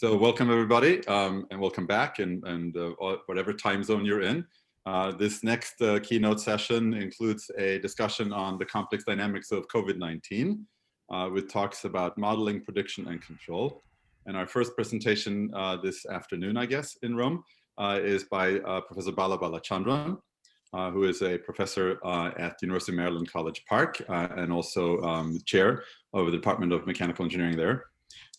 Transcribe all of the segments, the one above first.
So welcome everybody, and welcome back, and whatever time zone you're in. This next keynote session includes a discussion on the complex dynamics of COVID-19 with talks about modeling, prediction, and control. And our first presentation this afternoon, I guess, in Rome, is by Professor Bala Balachandran, who is a professor at the University of Maryland College Park and also chair of the Department of Mechanical Engineering there.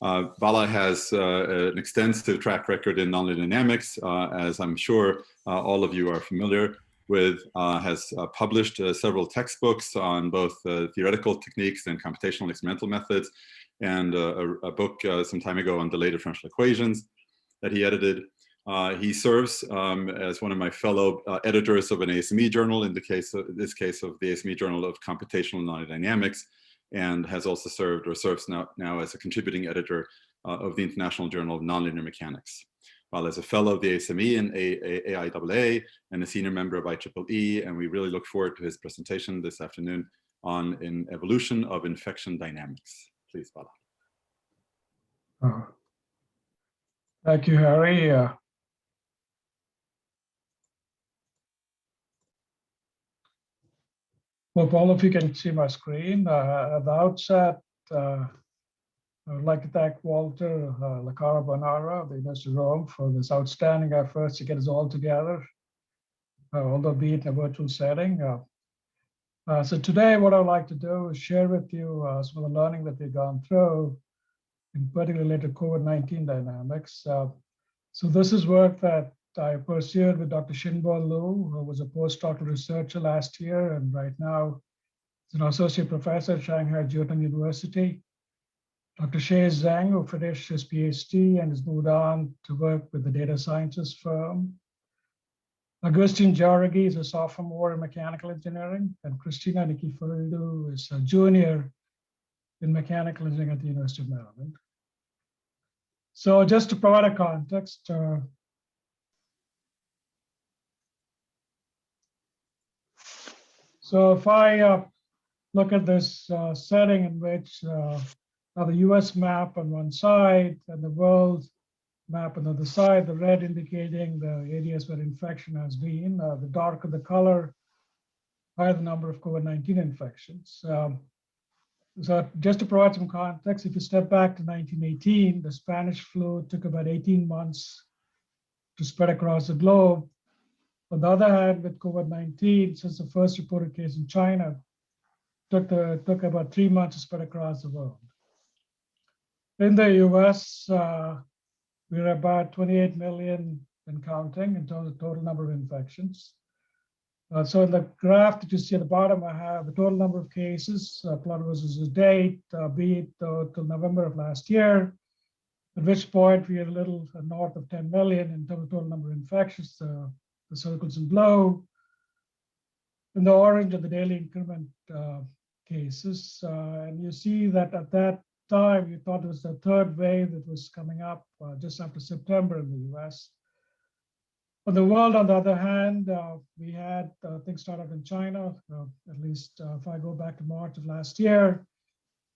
Bala has an extensive track record in nonlinear dynamics, as I'm sure all of you are familiar with, has published several textbooks on both theoretical techniques and computational experimental methods, and a book some time ago on delayed differential equations that he edited. He serves as one of my fellow editors of an ASME journal, in this case of the ASME Journal of Computational Nonlinear Dynamics, and has also served or serves now as a contributing editor of the International Journal of Nonlinear Mechanics. While as a fellow of the ASME and AIAA and a senior member of IEEE, and we really look forward to his presentation this afternoon on an evolution of infection dynamics. Please, Bala. Thank you, Harry. Hope all of you can see my screen. At the outset, I would like to thank Walter Lacara of the University of Rome for this outstanding efforts to get us all together, although be it in a virtual setting. So today, what I'd like to do is share with you some of the learning that we've gone through, in particular related to COVID-19 dynamics. So this is work that I pursued with Dr. Shinbo Liu, who was a postdoctoral researcher last year, and right now is an associate professor at Shanghai Jiaotong University. Dr. Xie Zheng, who finished his Ph.D. and has moved on to work with the data sciences firm. Agustin Jauregui is a sophomore in mechanical engineering, and Christina Nikiforidou is a junior in mechanical engineering at the University of Maryland. So just to provide a context, so if I look at this setting in which the US map on one side and the world map on the other side, the red indicating the areas where infection has been, the darker the color, higher the number of COVID-19 infections. So just to provide some context, if you step back to 1918, the Spanish flu took about 18 months to spread across the globe. On the other hand, with COVID-19, since the first reported case in China, took about 3 months to spread across the world. In the US, we're about 28 million and counting in terms of total number of infections. So in the graph that you see at the bottom, I have the total number of cases, plotted versus the date, be it till November of last year, at which point we are a little north of 10 million in terms of total number of infections. The circles in blue, and the orange are the daily increment cases. And you see that at that time, you thought it was the third wave that was coming up just after September in the US. For the world, on the other hand, we had things start out in China, at least if I go back to March of last year.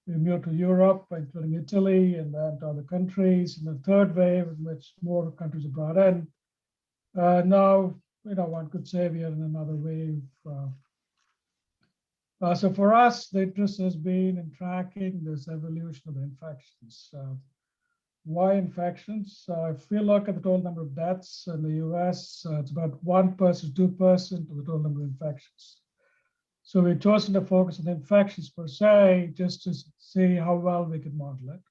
We moved to Europe, including Italy, and then to other countries. And the third wave, in which more countries are brought in. Now, one could say we are in another wave. So for us, the interest has been in tracking this evolution of infections. Why infections? If we look at the total number of deaths in the US, it's about 1%, 2% of the total number of infections. So we've chosen to focus on infections per se, just to see how well we could model it.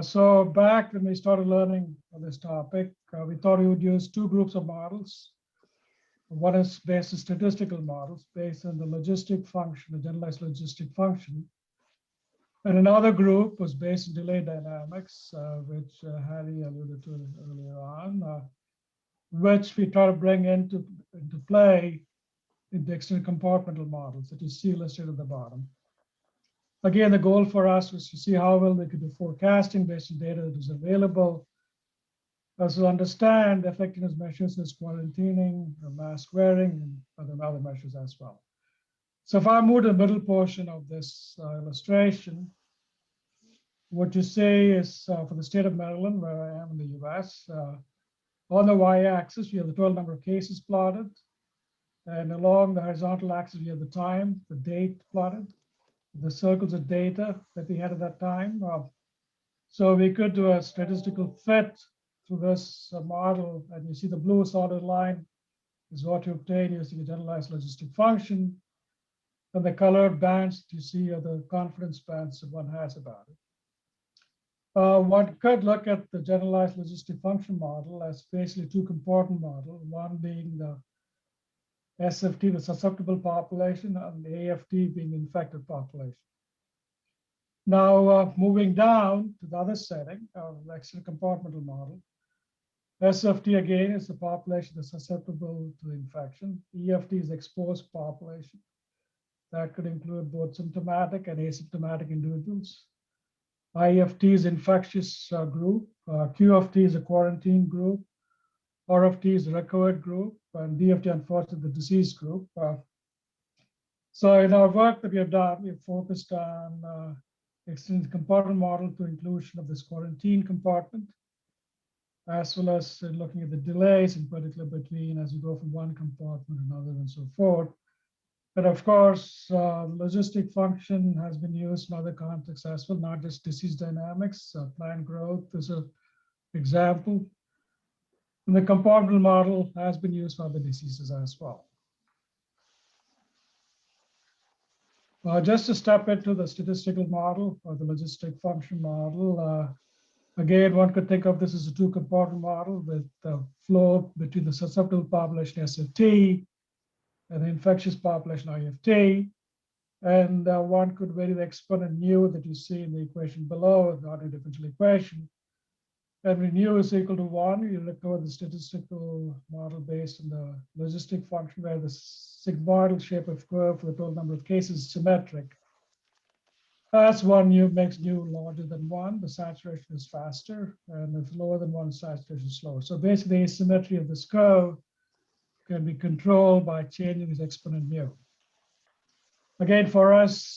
So back when we started learning on this topic, we thought we would use two groups of models. One is based on statistical models, based on the logistic function, the generalized logistic function. And another group was based on delayed dynamics, which Harry alluded to earlier on, which we try to bring into play in the extended compartmental models that you see listed at the bottom. Again, the goal for us was to see how well we could do forecasting based on data that is available. Also understand the effectiveness measures as quarantining, mask wearing, and other measures as well. So if I move to the middle portion of this illustration, what you see is for the state of Maryland, where I am in the US, on the y-axis, you have the total number of cases plotted. And along the horizontal axis, you have the time, the date plotted. The circles of data that we had at that time. So we could do a statistical fit through this model. And you see the blue solid line is what you obtain using a generalized logistic function. And the colored bands that you see are the confidence bands that one has about it. One could look at the generalized logistic function model as basically two-component model, one being the SFT, the susceptible population, and the AFT being the infected population. Now, moving down to the other setting, the extended compartmental model. SFT, again, is the population that's susceptible to infection. EFT is exposed population. That could include both symptomatic and asymptomatic individuals. IFT is infectious group. QFT is a quarantine group. RFT is a recovered group. And DFT, unfortunately, the disease group. So in our work that we have done, we have focused on extended compartment model to inclusion of this quarantine compartment, as well as looking at the delays in particular between as you go from one compartment to another and so forth. But of course, logistic function has been used in other contexts as well, not just disease dynamics. Plant growth is an example. And the compartmental model has been used for other diseases as well. Just to step into the statistical model or the logistic function model, again, one could think of this as a two-compartment model with the flow between the susceptible population SFT and the infectious population IFT. And one could vary the exponent nu that you see in the equation below, the ordinary differential equation. And when nu is equal to 1, you recover the statistical model based on the logistic function where the sigmoidal shape of curve for the total number of cases is symmetric. As one nu makes nu larger than 1, the saturation is faster, and if lower than 1, saturation is slower. So basically, the asymmetry of this curve can be controlled by changing this exponent mu. Again, for us,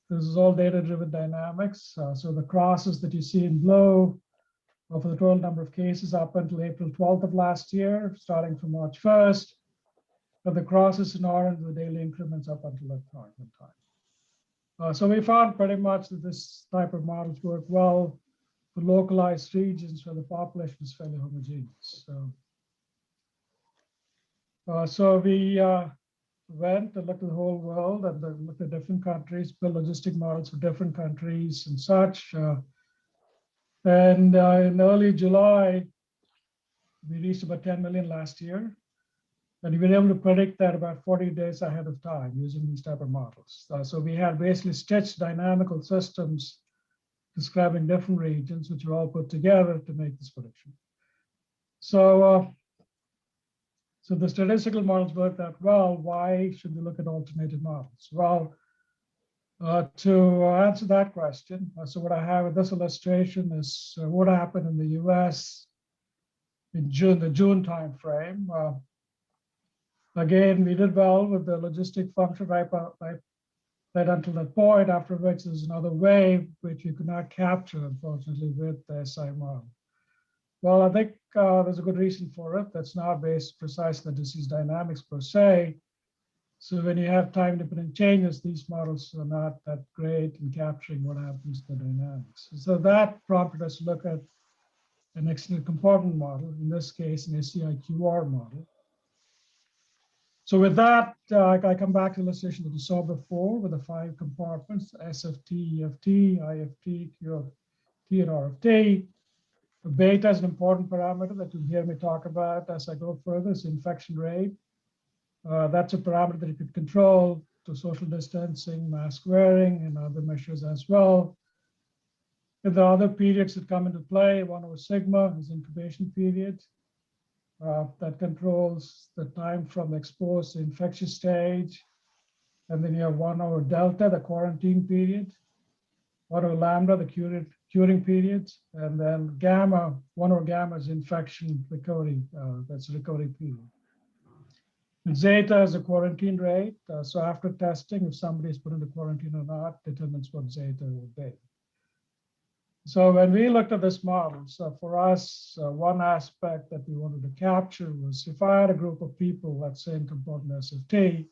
this is all data-driven dynamics. So the crosses that you see in blue are for the total number of cases up until April 12th of last year, starting from March 1st. But the crosses in orange are the daily increments up until that point in time. So we found pretty much that this type of models work well for localized regions where the population is fairly homogeneous. So we went and looked at the whole world and looked at different countries, built logistic models for different countries and such. And in early July, we reached about 10 million last year. And we were able to predict that about 40 days ahead of time using these type of models. So we had basically stitched dynamical systems describing different regions, which were all put together to make this prediction. So the statistical models worked out well. Why should we look at alternative models? Well, to answer that question, so what I have in this illustration is what happened in the US in June, the June timeframe. Again, we did well with the logistic function right until that point, after which there's another wave, which we could not capture, unfortunately, with the SI model. Well, I think there's a good reason for it. That's not based precisely on disease dynamics per se. So when you have time-dependent changes, these models are not that great in capturing what happens to the dynamics. So that prompted us to look at an extended compartment model, in this case, an SCI-QR model. So with that, I come back to the illustration that you saw before with the 5 compartments, SFT, EFT, IFT, QFT, and RFT. The beta is an important parameter that you'll hear me talk about as I go further. It's infection rate. That's a parameter that you could control to social distancing, mask wearing, and other measures as well. And the other periods that come into play, 1 over sigma is incubation period. That controls the time from exposed to infectious stage. And then you have 1 over delta, the quarantine period. 1 over lambda, the curing period. And then gamma, 1 over gamma is infection recovery. That's recovery period. And zeta is the quarantine rate. So after testing, if somebody is put into quarantine or not, determines what zeta will be. So when we looked at this model, so for us, one aspect that we wanted to capture was if I had a group of people, let's say in compartment SFT,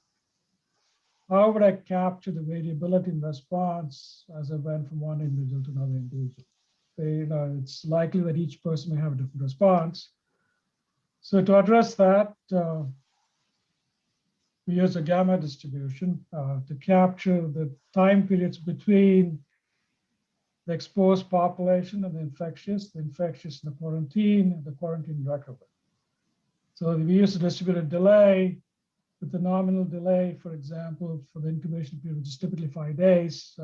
how would I capture the variability in response as I went from one individual to another individual? It's likely that each person may have a different response. So to address that, we use a gamma distribution to capture the time periods between the exposed population and the infectious and the quarantine, and the quarantine recovery. So we use a distributed delay with the nominal delay, for example, for the incubation period, which is typically 5 days.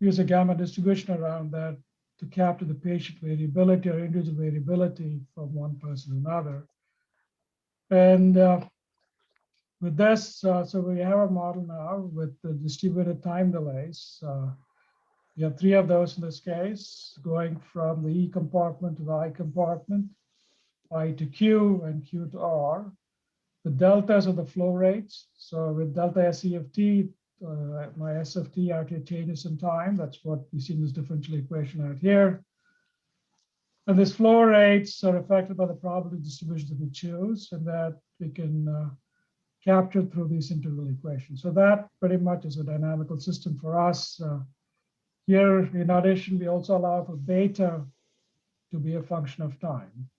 We use a gamma distribution around that to capture the patient variability or individual variability from one person to another. And with this, so we have a model now with the distributed time delays. We have 3 of those in this case, going from the E compartment to the I compartment, I to Q and Q to R. The deltas are the flow rates. So with delta SEFT, my SFT out here changes in time. That's what we see in this differential equation out here. And these flow rates are affected by the probability distribution that we choose, and that we can capture through these integral equations. So that pretty much is a dynamical system for us. Here, in addition, we also allow for beta to be a function of time.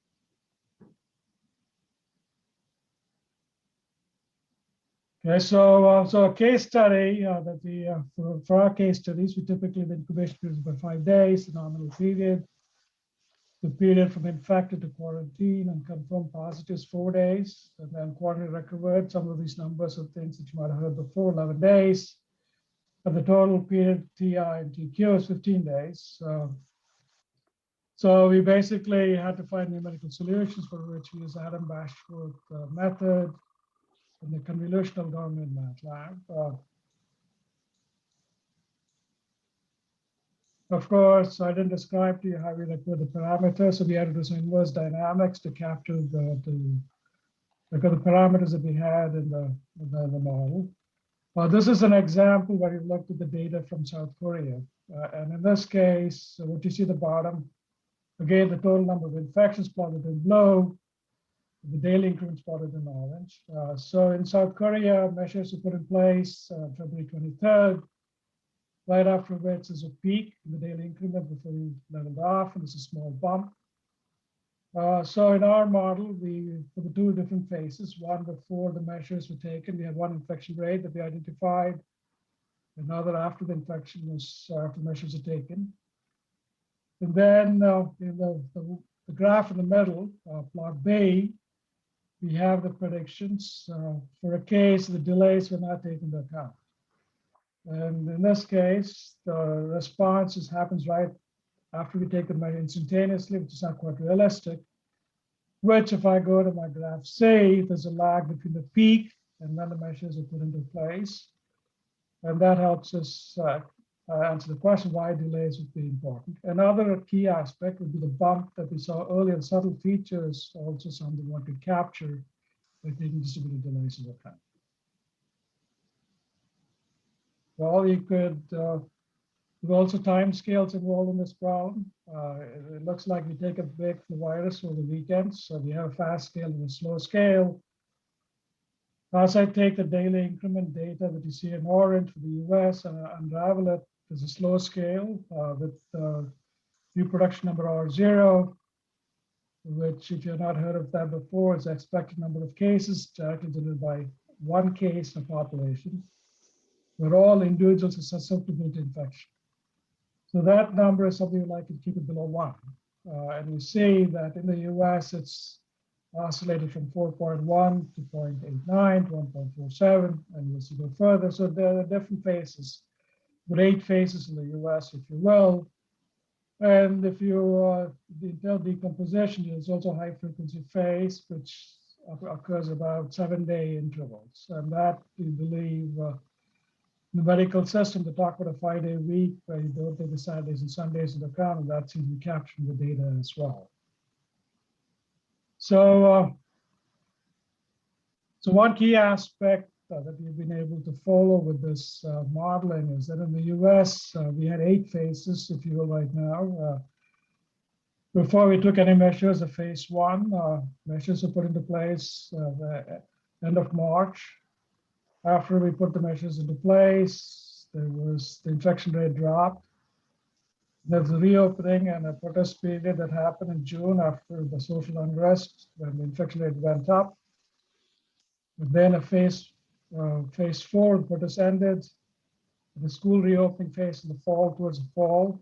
Okay, so a case study that we, for our case studies, we typically, the incubation period is about 5 days, the nominal period. The period from infected to quarantine and confirmed positive is 4 days, and then quarantine recovered. Some of these numbers are things that you might have heard before, 11 days. And the total period TI and TQ is 15 days. So we basically had to find numerical solutions for which we use Adam-Bashforth method in the convolutional domain MATLAB. Of course, I didn't describe to you how we record the parameters, so we had to do some inverse dynamics to capture the parameters that we had in the model. This is an example where we looked at the data from South Korea. And in this case, what you see at the bottom, again, the total number of infections plotted in blue, the daily increments plotted in orange. So in South Korea, measures were put in place February 23rd, right after which is a peak in the daily increment before we leveled off, and it's a small bump. So in our model, for the 2 different phases, one before the measures were taken, we had one infection rate that we identified, another after the infection was, after measures are taken. And then in the graph in the middle, plot B, we have the predictions. For a case, the delays were not taken into account. And in this case, the response happens right after we take the measure instantaneously, which is not quite realistic, which if I go to my graph C, there's a lag between the peak and when the measures are put into place. And that helps us answer the question why delays would be important. Another key aspect would be the bump that we saw earlier. The subtle features also something one could capture by taking distributed delays into account. Well, you could, there's also time scales involved in this problem. It looks like we take a break for the virus over the weekend. So we have a fast scale and a slow scale. As I take the daily increment data that you see in orange for the US and unravel it, there's a slow scale with reproduction number R0, which if you've not heard of that before, is the expected number of cases directly denoted by one case in a population, where all individuals are susceptible to infection. So that number is something you like to keep it below 1. And you see that in the US, it's oscillated from 4.1 to 0.89 to 1.47, and you'll see go further. So there are different phases, but 8 phases in the US, if you will. And if you detail decomposition, there's also a high frequency phase, which occurs about 7-day intervals. And that we believe numerical system to talk about a 5-day week where you don't take the Saturdays and Sundays into account, and that seems to be capturing the data as well. So, so one key aspect that we've been able to follow with this modeling is that in the US, we had 8 phases, if you will, right now. Before we took any measures of phase 1, measures were put into place the end of March. After we put the measures into place, the infection rate dropped. There was a reopening and a protest period that happened in June after the social unrest when the infection rate went up. And then a phase 4, the protest ended. The school reopening phase in the fall, towards the fall,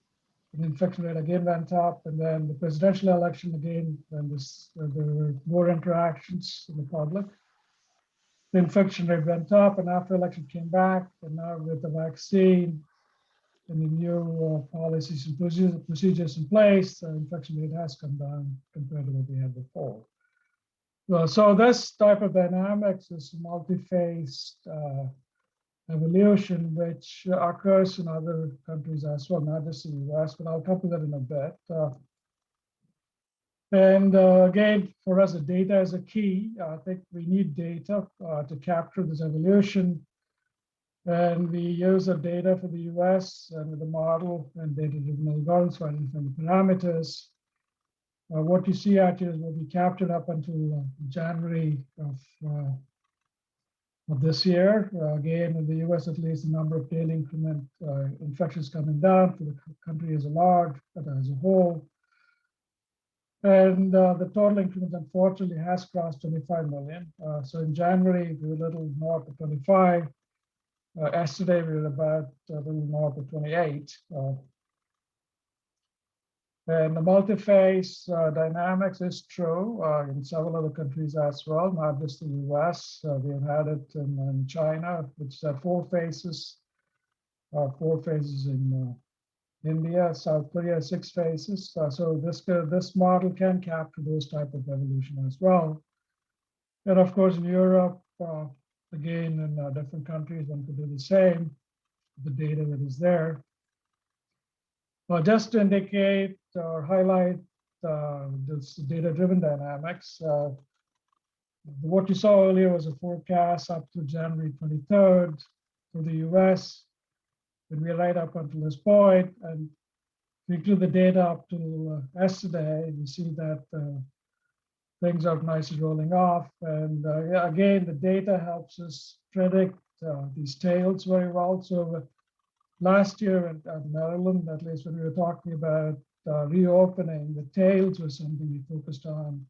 the infection rate again went up. And then the presidential election again, when there were more interactions in the public. The infection rate went up, and after election came back, and now with the vaccine and the new policies and procedures in place, the infection rate has come down compared to what we had before. So this type of dynamics is multi-phased evolution, which occurs in other countries as well, not just in the US, but I'll come to that in a bit. Again, for us, the data is a key. I think we need data to capture this evolution. And we use the data for the US and with the model and data-driven algorithms for identifying the parameters. What you see actually is what we captured up until January of this year. Again, in the US, at least, the number of daily increment infections coming down for the country as a large, but as a whole. And the total increment, unfortunately, has crossed 25 million. So in January, we were a little north of 25. Yesterday, we were about a little north of 28. And the multi-phase dynamics is true in several other countries as well, not just the US. We have had it in China, which had 4 phases, 4 phases in India, South Korea, 6 phases. So this model can capture those type of evolution as well. And of course, in Europe, again, in different countries, one could do the same, the data that is there. Just to indicate or highlight this data-driven dynamics, what you saw earlier was a forecast up to January 23rd for the US. And we're right up until this point, and we include the data up to yesterday. We see that things are nicely rolling off. And again, the data helps us predict these tails very well. So last year at Maryland, at least when we were talking about reopening, the tails was something we focused on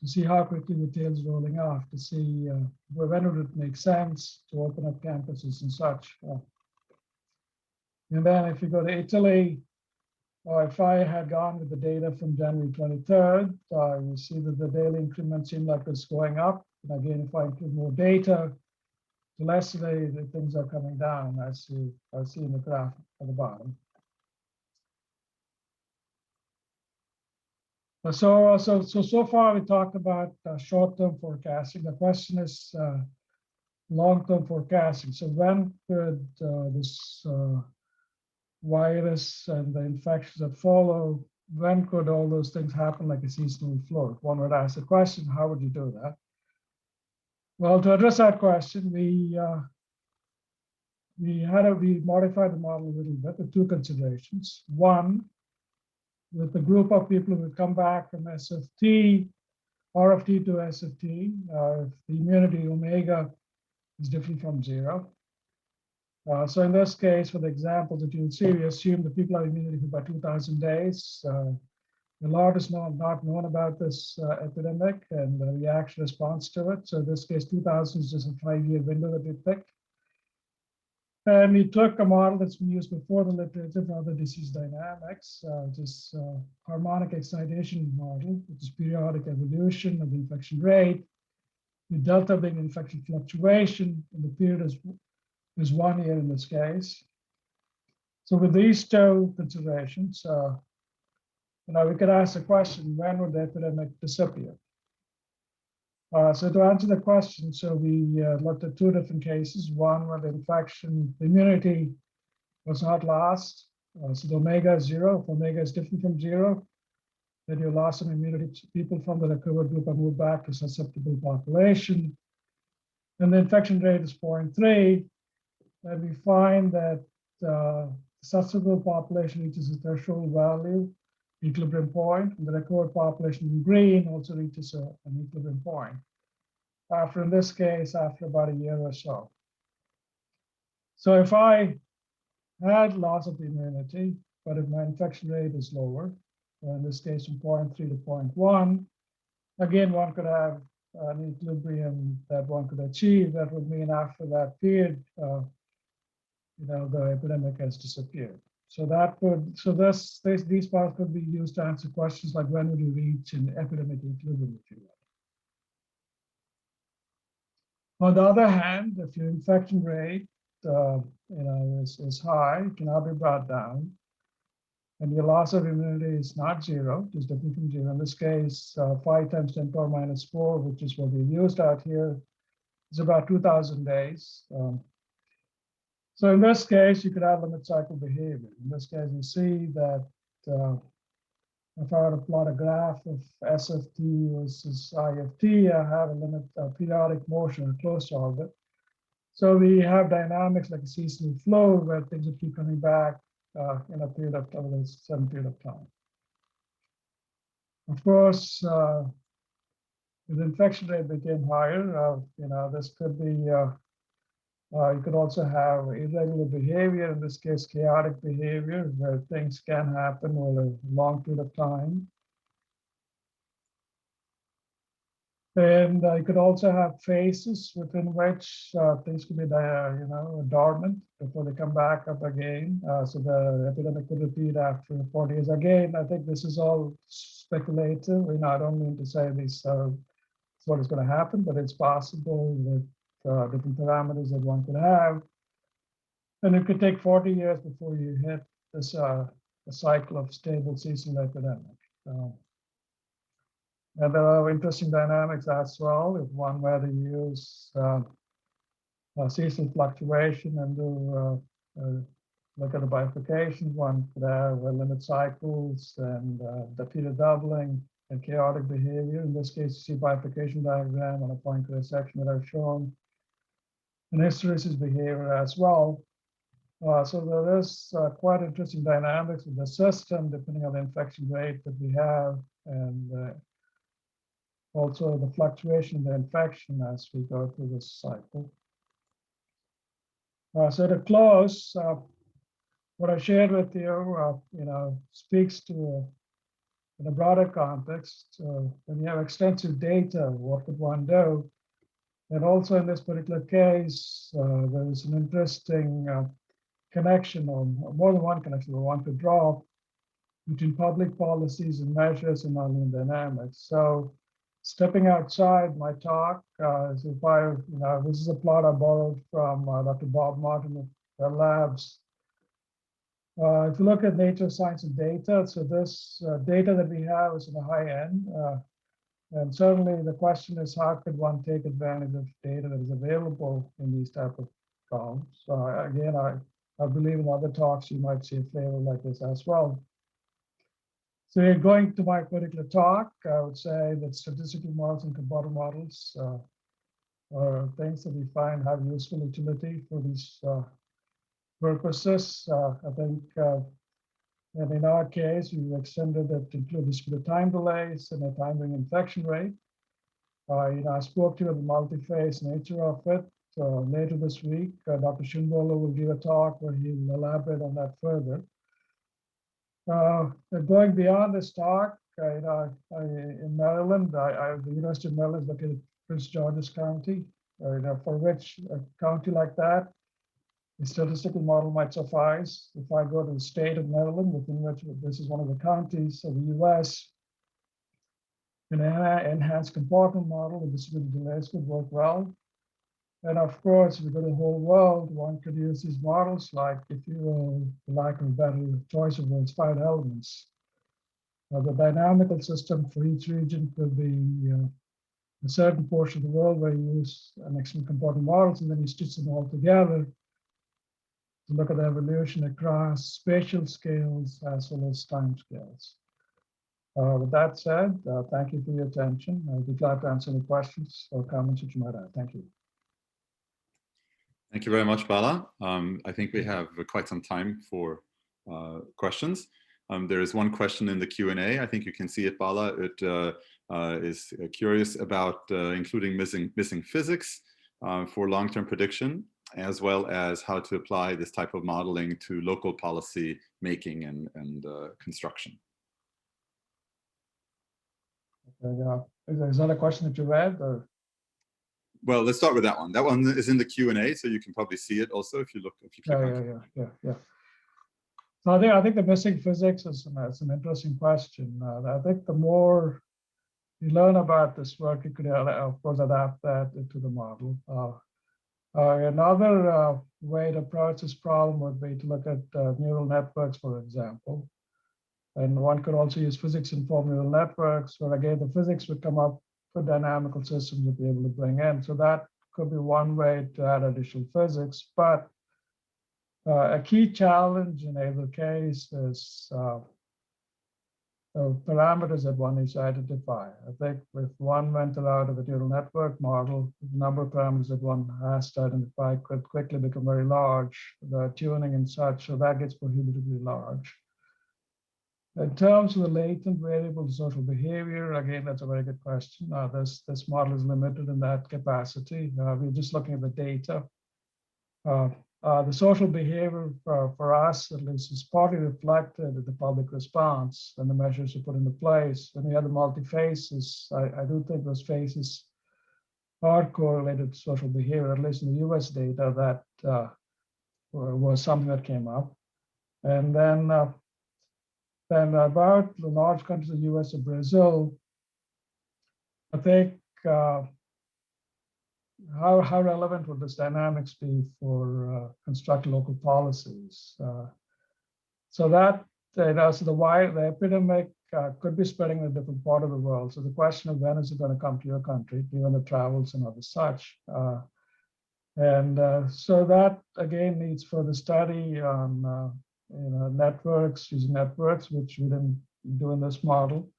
to see how quickly the tails rolling off, to see when would it make sense to open up campuses and such. And then if you go to Italy, if I had gone with the data from January 23rd, you see that the daily increment seemed like it's going up. And again, if I include more data, the less today, the things are coming down, as you see in the graph at the bottom. So far we talked about short-term forecasting. The question is long-term forecasting. So when could this virus and the infections that follow, when could all those things happen like a seasonal flu? If one would ask the question, how would you do that? Well, to address that question, we modified the model a little bit with 2 considerations. One, with the group of people who would come back from SFT, RFT to SFT, if the immunity omega is different from 0. So in this case, for the example that you'll see, we assume that people have immunity for about 2,000 days. A lot is not known about this epidemic and the reaction response to it. So in this case, 2000 is just a 5-year window that we picked. And we took a model that's been used before the literature for other disease dynamics, this harmonic excitation model, which is periodic evolution of the infection rate, with delta being infection fluctuation, and the period is 1 year in this case. So with these 2 considerations, we could ask the question, when would the epidemic disappear? So to answer the question, so we looked at 2 different cases. One where the immunity was not lost. So the omega is 0. If omega is different from 0, then you lost some immunity. People from the recovered group are moved back to susceptible population. and the infection rate is 0.3, then we find that susceptible population reaches a threshold value, equilibrium point, and the recovered population in green also reaches an equilibrium point. After, in this case, after about a year or so. So if I had loss of immunity, but if my infection rate is lower, in this case from 0.3 to 0.1, again, one could have an equilibrium that one could achieve. That would mean after that period, the epidemic has disappeared. So that could, these parts could be used to answer questions like when would you reach an epidemic equilibrium, if you will. On the other hand, if your infection rate, is high, it cannot be brought down, and your loss of immunity is not zero, just different from zero. In this case, 5 times 10 power minus 4, which is what we used out here, is about 2,000 days. So in this case, you could have limit cycle behavior. In this case, you see that if I were to plot a graph of SFT versus IFT, I have a limit periodic motion or closed orbit. So we have dynamics like a seasonal flow where things would keep coming back in a period of time, a certain period of time. Of course, if the infection rate became higher, this could be, you could also have irregular behavior, in this case, chaotic behavior, where things can happen over a long period of time. And you could also have phases within which things could be, dormant before they come back up again. So the epidemic could repeat after 40 years. Again, I think this is all speculative. I don't mean to say this is what is going to happen, but it's possible with different parameters that one could have. And it could take 40 years before you hit this a cycle of stable seasonal epidemic. And there are interesting dynamics as well. If one were to use seasonal fluctuation and do look at the bifurcation, one could have limit cycles and the period doubling and chaotic behavior. In this case, you see bifurcation diagram on a point section that I've shown, and hysteresis behavior as well. So there is quite interesting dynamics of the system depending on the infection rate that we have, and also the fluctuation in the infection as we go through this cycle. So to close, what I shared with you, speaks to in a broader context. When you have extensive data, what could one do? And also in this particular case, there is an interesting connection, or more than one connection we want to draw between public policies and measures in nonlinear dynamics. So stepping outside my talk, is if this is a plot I borrowed from Dr. Bob Martin of the labs. If you look at nature, science, and data, so this data that we have is in the high end. And certainly the question is, how could one take advantage of data that is available in these type of columns? So again, I believe in other talks, you might see a flavor like this as well. So going to my particular talk, I would say that statistical models and computer models are things that we find have useful utility for these purposes. I think, and in our case, we extended it to include discrete time delays and a time-ring infection rate. I spoke to you about the multi-phase nature of it. Later this week, Dr. Schimbola will give a talk where he'll elaborate on that further. Going beyond this talk, in Maryland, the University of Maryland is located in Prince George's County, for which a county like that, a statistical model might suffice. If I go to the state of Maryland, within which this is one of the counties of the US, an enhanced compartment model with distributed delays could work well. And of course, if you go to the whole world, one could use these models like, if you will, for lack of a better choice of words, 5 elements. The dynamical system for each region could be a certain portion of the world where you use an excellent compartment models, and then you stitch them all together to look at the evolution across spatial scales as well as time scales. With that said, thank you for your attention. I'll be glad to answer any questions or comments that you might have. Thank you. Thank you very much, Bala. I think we have quite some time for questions. There is one question in the Q&A. I think you can see it, Bala. It is curious about including missing physics for long-term prediction, as well as how to apply this type of modeling to local policy making and construction. Is that a question that you read? Or? Well, let's start with that one. That one is in the Q&A, so you can probably see it also if you click on it. Yeah. So I think the missing physics is an interesting question. I think the more you learn about this work, you could, of course, adapt that into the model. Another way to approach this problem would be to look at neural networks, for example. And one could also use physics-informed neural networks, where again, the physics would come up for dynamical systems would be able to bring in. So that could be one way to add additional physics. But a key challenge in either case is the parameters that one needs to identify. I think if one went out of a neural network model, the number of parameters that one has to identify could quickly become very large, the tuning and such, so that gets prohibitively large. In terms of the latent variable social behavior, again, that's a very good question. This model is limited in that capacity. We're just looking at the data. The social behavior for us, at least, is partly reflected in the public response and the measures you put into place. When you have the multi-phases, I do think those phases are correlated to social behavior, at least in the US data, that was something that came up. And then about the large countries of the US and Brazil, I think how relevant would this dynamics be for constructing local policies? So that, so the epidemic could be spreading in a different part of the world. So the question of when is it going to come to your country, given the travels and other such. So that, again, needs further study on networks, using networks, which we didn't do in this model.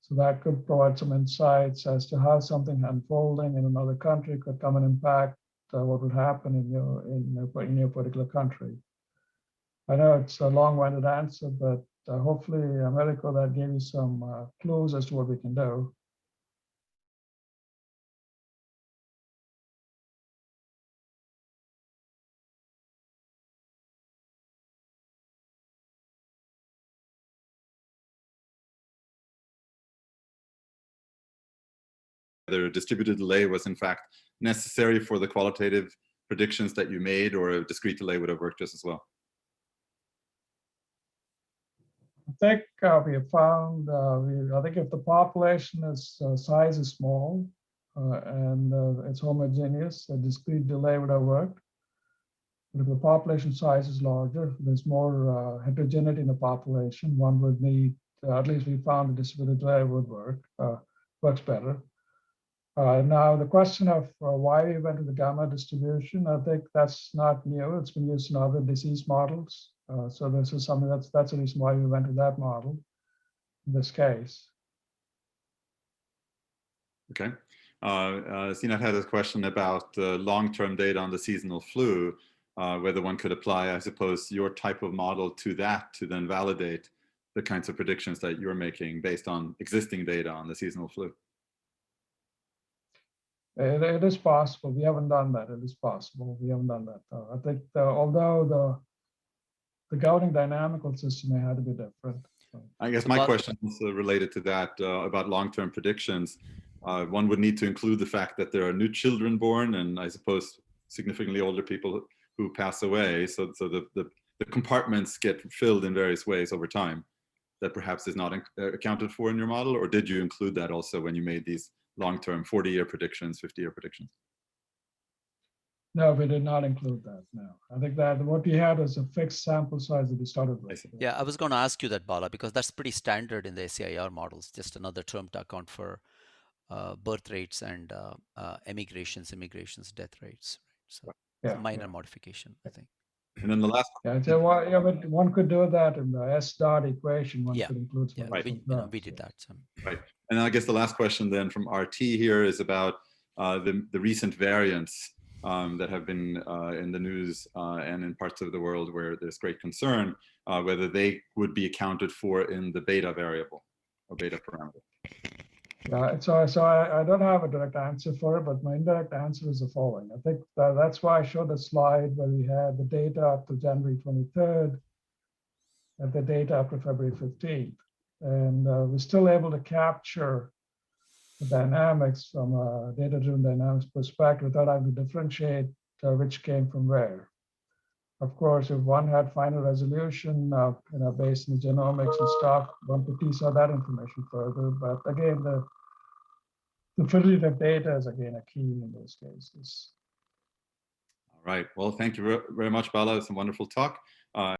So that could provide some insights as to how something unfolding in another country could come and impact what would happen in your particular country. I know it's a long-winded answer, but hopefully, Americo, that gave you some clues as to what we can do. Whether distributed delay was in fact necessary for the qualitative predictions that you made, or a discrete delay would have worked just as well. I think we have found, I think if the population size is small and it's homogeneous, a discrete delay would have worked. But if the population size is larger, there's more heterogeneity in the population, one would need, at least we found a distributed delay would works better. Now, the question of why we went to the gamma distribution, I think that's not new. It's been used in other disease models. So this is something that's the reason why we went to that model in this case. Okay. Sinat had a question about long-term data on the seasonal flu, whether one could apply, I suppose, your type of model to that to then validate the kinds of predictions that you're making based on existing data on the seasonal flu. It is possible. We haven't done that. It is possible. We haven't done that. I think although the governing dynamical system may have to be different. I guess my question is related to that about long-term predictions. One would need to include the fact that there are new children born, and I suppose significantly older people who pass away. So the compartments get filled in various ways over time. That perhaps is not accounted for in your model, or did you include that also when you made these long-term 40-year predictions, 50-year predictions? No, we did not include that, no. I think that what we had is a fixed sample size that we started with. Yeah, I was going to ask you that, Bala, because that's pretty standard in the SCIR models, just another term to account for birth rates and immigrations, death rates. So it's a minor modification, I think. And then the last one. Yeah, but one could do that in the S dot equation. One could include some. Right. We did that. So. Right. And I guess the last question then from RT here is about the recent variants that have been in the news and in parts of the world where there's great concern, whether they would be accounted for in the beta variable or beta parameter. Yeah, so I don't have a direct answer for it, but my indirect answer is the following. I think that's why I showed a slide where we had the data up to January 23rd and the data up to February 15th. And we're still able to capture the dynamics from a data-driven dynamics perspective without having to differentiate which came from where. Of course, if one had finer resolution, based on the genomics and stuff, one could tease out that information further. But again, the fidelity of data is again a key in those cases. All right. Well, thank you very much, Bala. It's a wonderful talk.